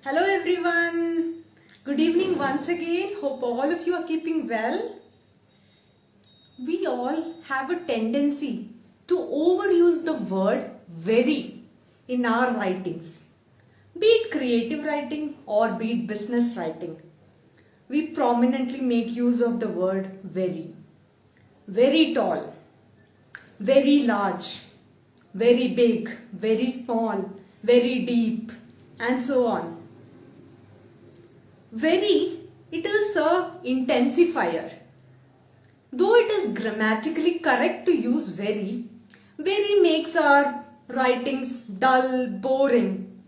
Hello everyone. Good evening once again. Hope all of you are keeping well. We all have a tendency to overuse the word very in our writings. Be it creative writing or be it business writing. We prominently make use of the word very. Very tall, very large, very big, very small, very deep, and so on. Very, it is a intensifier. Though it is grammatically correct to use very makes our writings dull, boring.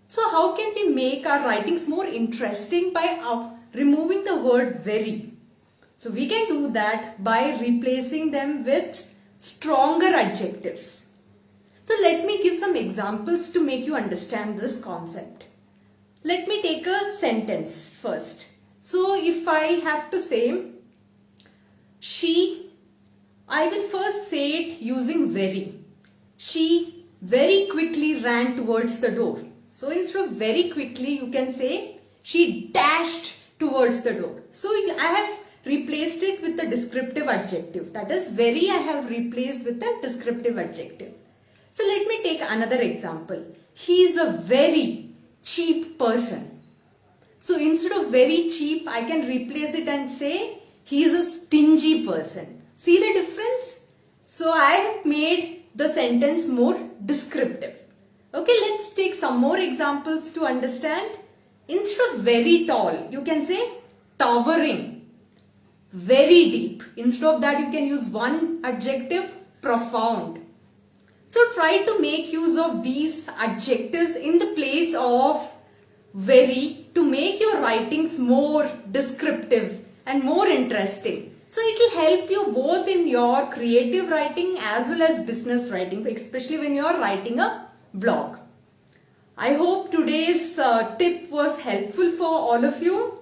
So how can we make our writings more interesting by removing the word very? So we can do that by replacing them with stronger adjectives. So let me give some examples to make you understand this concept. Let me take a sentence first. So if I have to say she, I will first say it using very. She very quickly ran towards the door. So instead of very quickly, you can say she dashed towards the door. So I have replaced it with the descriptive adjective. That is very I have replaced with the descriptive adjective. So let me take another example. He is a very cheap person. So instead of very cheap, I can replace it and say he is a stingy person. See the difference? So I have made the sentence more descriptive. Okay, let's take some more examples to understand. Instead of very tall, you can say towering, very deep. Instead of that, you can use one adjective, profound. So try to make use of these adjectives in the place of very to make your writings more descriptive and more interesting. So it will help you both in your creative writing as well as business writing, especially when you are writing a blog. I hope today's tip was helpful for all of you.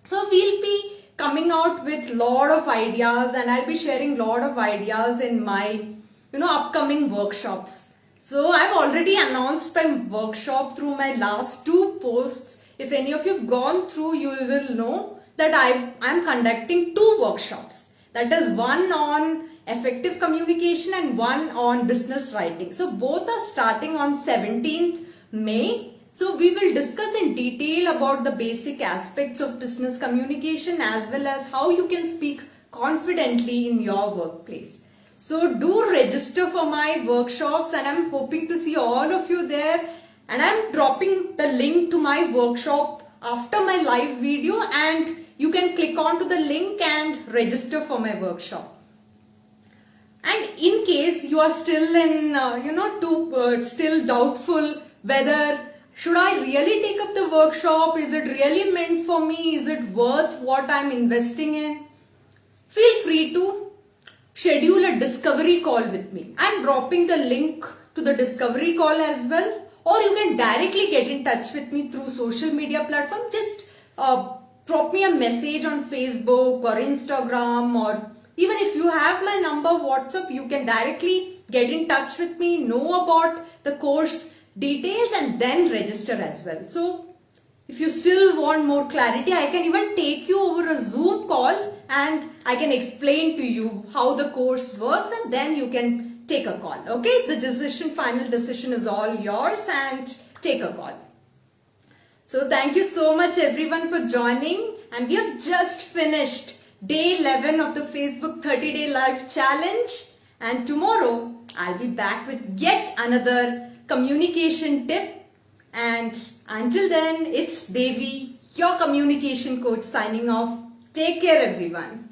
So we'll be coming out with lot of ideas and I'll be sharing lot of ideas in my upcoming workshops. So I've already announced my workshop through my last two posts. If any of you have gone through, you will know that I'm conducting two workshops. That is one on effective communication and one on business writing. So both are starting on 17th May. So we will discuss in detail about the basic aspects of business communication as well as how you can speak confidently in your workplace. So do register for my workshops and I'm hoping to see all of you there. And I'm dropping the link to my workshop after my live video and you can click onto the link and register for my workshop. And in case you are still in, still doubtful whether should I really take up the workshop? Is it really meant for me? Is it worth what I'm investing in? Feel free to schedule a discovery call with me. I'm dropping the link to the discovery call as well. Or you can directly get in touch with me through social media platform. Just drop me a message on Facebook or Instagram, or even if you have my number WhatsApp, you can directly get in touch with me, know about the course details and then register as well. So if you still want more clarity, I can even take you over a Zoom call and I can explain to you how the course works and then you can take a call. Okay, the final decision is all yours and take a call. So thank you so much everyone for joining and we have just finished day 11 of the Facebook 30-day live challenge and tomorrow I'll be back with yet another communication tip. And until then, it's Devi, your communication coach signing off. Take care everyone.